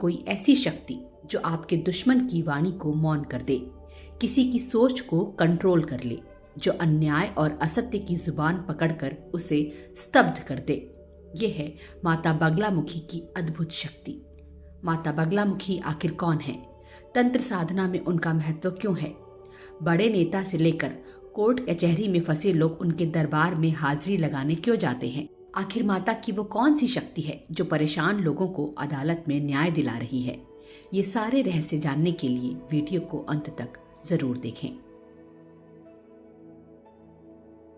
कोई ऐसी शक्ति जो आपके दुश्मन की वाणी को मौन कर दे, किसी की सोच को कंट्रोल कर ले, जो अन्याय और असत्य की जुबान पकड़कर उसे स्तब्ध कर दे। ये है माता बगलामुखी की अद्भुत शक्ति। माता बगलामुखी आखिर कौन है? तंत्र साधना में उनका महत्व क्यों है? बड़े नेता से लेकर कोर्ट कचहरी में फंसे लोग उनके दरबार में हाजिरी लगाने क्यों जाते हैं? आखिर माता की वो कौन सी शक्ति है जो परेशान लोगों को अदालत में न्याय दिला रही है? ये सारे रहस्य जानने के लिए वीडियो को अंत तक जरूर देखें।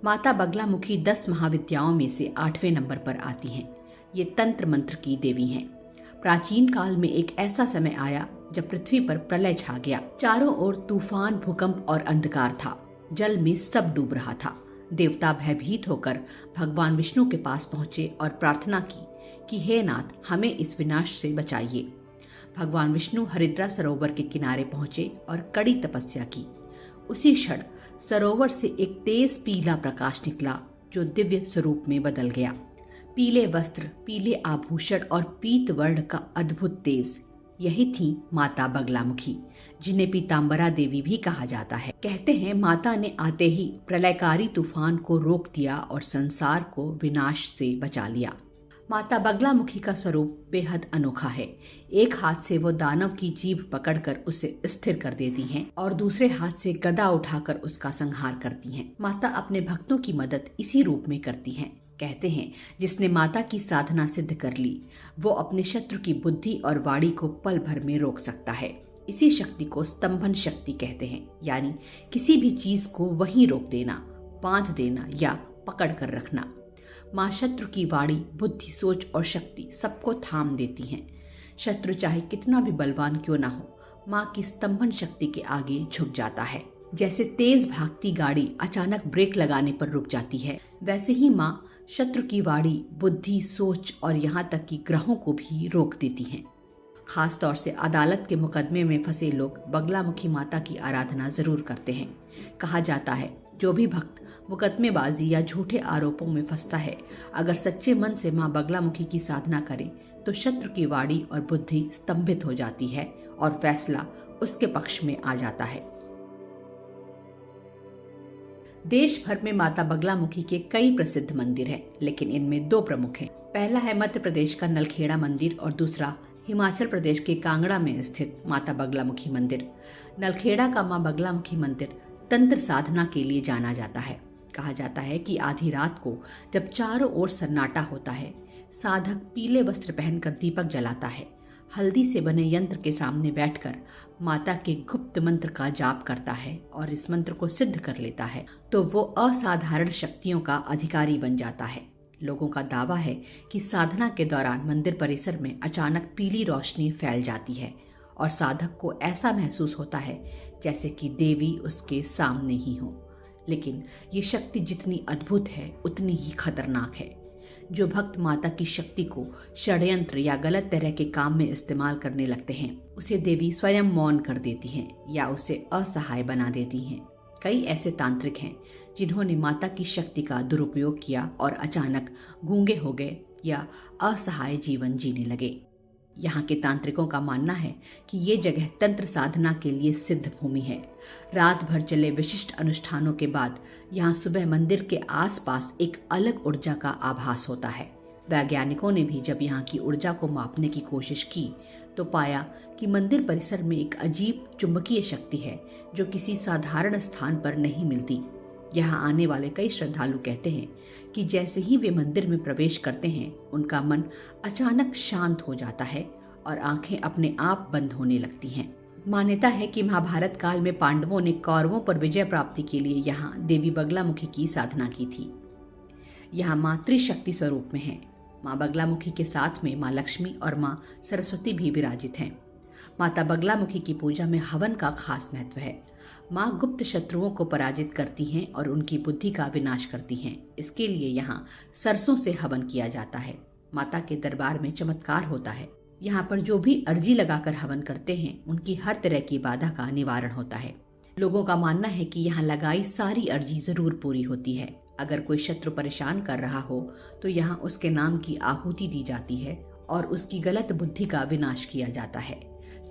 माता बगलामुखी 10 महाविद्याओं में से 8वें नंबर पर आती हैं। ये तंत्र मंत्र की देवी हैं। प्राचीन काल में एक ऐसा समय आया जब पृथ्वी पर प्रलय छा गया। चारों ओर तूफान, भूकंप और अंधकार था। जल में सब डूब रहा था। देवता भयभीत होकर भगवान विष्णु के पास पहुंचे और प्रार्थना की कि हे नाथ, हमें इस विनाश से बचाइए। भगवान विष्णु हरिद्रा सरोवर के किनारे पहुंचे और कड़ी तपस्या की। उसी क्षण सरोवर से एक तेज पीला प्रकाश निकला जो दिव्य स्वरूप में बदल गया। पीले वस्त्र, पीले आभूषण और पीत वर्ण का अद्भुत तेज, यही थी माता बगलामुखी, जिन्हें पीतांबरा देवी भी कहा जाता है। कहते हैं माता ने आते ही प्रलयकारी तूफान को रोक दिया और संसार को विनाश से बचा लिया। माता बगलामुखी का स्वरूप बेहद अनोखा है। एक हाथ से वो दानव की जीभ पकड़कर उसे स्थिर कर देती हैं और दूसरे हाथ से गदा उठाकर उसका संहार करती हैं। माता अपने भक्तों की मदद इसी रूप में करती हैं। कहते हैं जिसने माता की साधना सिद्ध कर ली वो अपने शत्रु की बुद्धि और वाणी को पल भर में रोक सकता है। इसी शक्ति को स्तंभन शक्ति कहते हैं, यानी किसी भी चीज को वहीं रोक देना, बांध देना या पकड़ कर रखना। माँ शत्रु की वाणी, बुद्धि, सोच और शक्ति सबको थाम देती हैं। शत्रु चाहे कितना भी बलवान क्यों ना हो, माँ की स्तंभन शक्ति के आगे झुक जाता है। जैसे तेज भागती गाड़ी अचानक ब्रेक लगाने पर रुक जाती है, वैसे ही माँ शत्रु की वाणी, बुद्धि, सोच और यहाँ तक कि ग्रहों को भी रोक देती हैं। खास तौर से अदालत के मुकदमे में फंसे लोग बगलामुखी माता की आराधना जरूर करते हैं। कहा जाता है जो भी भक्त मुकदमेबाजी या झूठे आरोपों में फंसता है, अगर सच्चे मन से मां बगलामुखी की साधना करे तो शत्रु की वाणी और बुद्धि स्तंभित हो जाती है और फैसला उसके पक्ष में आ जाता है। देश भर में माता बगलामुखी के कई प्रसिद्ध मंदिर हैं, लेकिन इनमें 2 प्रमुख हैं। पहला है मध्य प्रदेश का नलखेड़ा मंदिर और दूसरा हिमाचल प्रदेश के कांगड़ा में स्थित माता बगलामुखी मंदिर। नलखेड़ा का मां बगलामुखी मंदिर तंत्र साधना के लिए जाना जाता है। कहा जाता है कि आधी रात को जब चारों ओर सन्नाटा होता है, साधक पीले वस्त्र पहनकर दीपक जलाता है, हल्दी से बने यंत्र के सामने बैठकर माता के गुप्त मंत्र का जाप करता है और इस मंत्र को सिद्ध कर लेता है तो वो असाधारण शक्तियों का अधिकारी बन जाता है। लोगों का दावा है कि साधना के दौरान मंदिर परिसर में अचानक पीली रोशनी फैल जाती है और साधक को ऐसा महसूस होता है जैसे कि देवी उसके सामने ही हो। लेकिन ये शक्ति जितनी अद्भुत है उतनी ही खतरनाक है। जो भक्त माता की शक्ति को षड्यंत्र या गलत तरह के काम में इस्तेमाल करने लगते हैं, उसे देवी स्वयं मौन कर देती हैं या उसे असहाय बना देती हैं। कई ऐसे तांत्रिक हैं जिन्होंने माता की शक्ति का दुरुपयोग किया और अचानक गूंगे हो गए या असहाय जीवन जीने लगे। यहाँ के तांत्रिकों का मानना है कि ये जगह तंत्र साधना के लिए सिद्ध भूमि है। रात भर चले विशिष्ट अनुष्ठानों के बाद यहाँ सुबह मंदिर के आसपास एक अलग ऊर्जा का आभास होता है। वैज्ञानिकों ने भी जब यहाँ की ऊर्जा को मापने की कोशिश की तो पाया कि मंदिर परिसर में एक अजीब चुंबकीय शक्ति है जो किसी साधारण स्थान पर नहीं मिलती। यहाँ आने वाले कई श्रद्धालु कहते हैं कि जैसे ही वे मंदिर में प्रवेश करते हैं उनका मन अचानक शांत हो जाता है और आंखें अपने आप बंद होने लगती हैं। मान्यता है कि महाभारत काल में पांडवों ने कौरवों पर विजय प्राप्ति के लिए यहाँ देवी बगलामुखी की साधना की थी। यहाँ माँ त्रिशक्ति स्वरूप में है। माँ बगलामुखी के साथ में माँ लक्ष्मी और माँ सरस्वती भी विराजित हैं। माता बगलामुखी की पूजा में हवन का खास महत्व है। माँ गुप्त शत्रुओं को पराजित करती हैं और उनकी बुद्धि का विनाश करती हैं। इसके लिए यहाँ सरसों से हवन किया जाता है। माता के दरबार में चमत्कार होता है। यहाँ पर जो भी अर्जी लगाकर हवन करते हैं उनकी हर तरह की बाधा का निवारण होता है। लोगों का मानना है कि यहाँ लगाई सारी अर्जी जरूर पूरी होती है। अगर कोई शत्रु परेशान कर रहा हो तो यहाँ उसके नाम की आहुति दी जाती है और उसकी गलत बुद्धि का विनाश किया जाता है।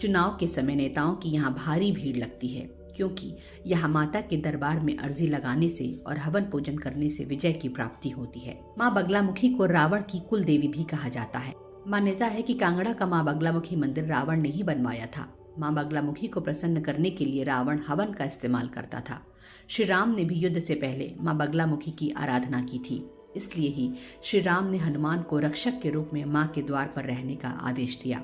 चुनाव के समय नेताओं की यहाँ भारी भीड़ लगती है, क्योंकि यहाँ माता के दरबार में अर्जी लगाने से और हवन पूजन करने से विजय की प्राप्ति होती है। माँ बगलामुखी को रावण की कुल देवी भी कहा जाता है। मान्यता है कि कांगड़ा का माँ बगलामुखी मंदिर रावण ने ही बनवाया था। माँ बगलामुखी को प्रसन्न करने के लिए रावण हवन का इस्तेमाल करता था। श्री राम ने भी युद्ध से पहले माँ बगलामुखी की आराधना की थी। इसलिए ही श्री राम ने हनुमान को रक्षक के रूप में माँ के द्वार पर रहने का आदेश दिया।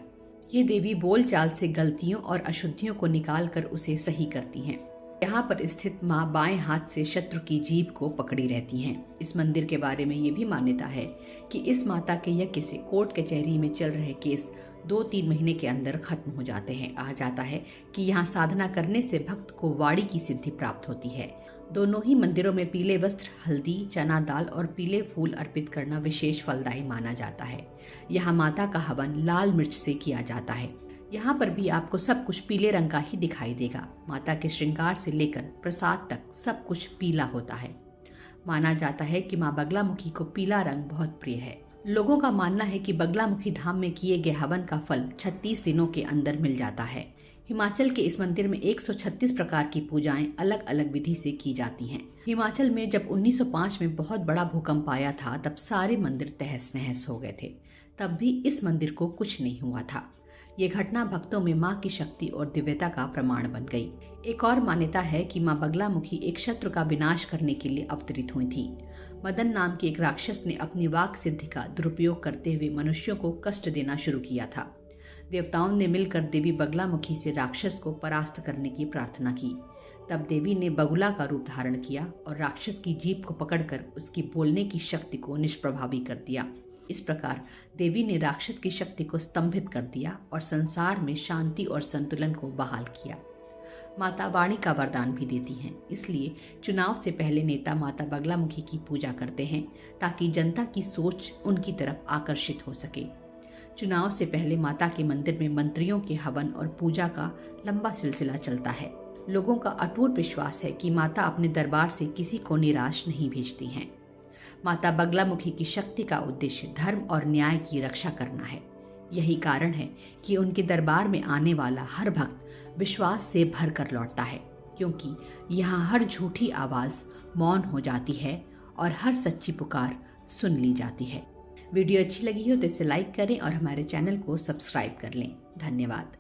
ये देवी बोलचाल से गलतियों और अशुद्धियों को निकाल कर उसे सही करती हैं। यहाँ पर स्थित माँ बाएं हाथ से शत्रु की जीभ को पकड़ी रहती हैं। इस मंदिर के बारे में ये भी मान्यता है कि इस माता के यज्ञ से कोर्ट कचहरी में चल रहे केस 2-3 महीने के अंदर खत्म हो जाते हैं। कहा जाता है कि यहाँ साधना करने से भक्त को वाणी की सिद्धि प्राप्त होती है। दोनों ही मंदिरों में पीले वस्त्र, हल्दी, चना दाल और पीले फूल अर्पित करना विशेष फलदायी माना जाता है। यहाँ माता का हवन लाल मिर्च से किया जाता है। यहाँ पर भी आपको सब कुछ पीले रंग का ही दिखाई देगा। माता के श्रृंगार से लेकर प्रसाद तक सब कुछ पीला होता है। माना जाता है कि माँ बगलामुखी को पीला रंग बहुत प्रिय है। लोगों का मानना है कि बगलामुखी धाम में किए गए हवन का फल 36 दिनों के अंदर मिल जाता है। हिमाचल के इस मंदिर में 136 प्रकार की पूजाएं अलग अलग विधि से की जाती हैं। हिमाचल में जब 1905 में बहुत बड़ा भूकंप आया था, तब सारे मंदिर तहस नहस हो गए थे। तब भी इस मंदिर को कुछ नहीं हुआ था। ये घटना भक्तों में माँ की शक्ति और दिव्यता का प्रमाण बन गई। एक और मान्यता है कि माँ बगलामुखी एक शत्रु का विनाश करने के लिए अवतरित हुई थी। मदन नाम के एक राक्षस ने अपनी वाक सिद्धि का दुरुपयोग करते हुए मनुष्यों को कष्ट देना शुरू किया था। देवताओं ने मिलकर देवी बगलामुखी से राक्षस को परास्त करने की प्रार्थना की। तब देवी ने बगुला का रूप धारण किया और राक्षस की जीभ को पकड़कर उसकी बोलने की शक्ति को निष्प्रभावी कर दिया। इस प्रकार देवी ने राक्षस की शक्ति को स्तंभित कर दिया और संसार में शांति और संतुलन को बहाल किया। माता वाणी का वरदान भी देती हैं, इसलिए चुनाव से पहले नेता माता बगलामुखी की पूजा करते हैं ताकि जनता की सोच उनकी तरफ आकर्षित हो सके। चुनाव से पहले माता के मंदिर में मंत्रियों के हवन और पूजा का लंबा सिलसिला चलता है। लोगों का अटूट विश्वास है कि माता अपने दरबार से किसी को निराश नहीं भेजती हैं। माता बगलामुखी की शक्ति का उद्देश्य धर्म और न्याय की रक्षा करना है। यही कारण है कि उनके दरबार में आने वाला हर भक्त विश्वास से भर कर लौटता है, क्योंकि यहाँ हर झूठी आवाज़ मौन हो जाती है और हर सच्ची पुकार सुन ली जाती है। वीडियो अच्छी लगी हो तो इसे लाइक करें और हमारे चैनल को सब्सक्राइब कर लें। धन्यवाद।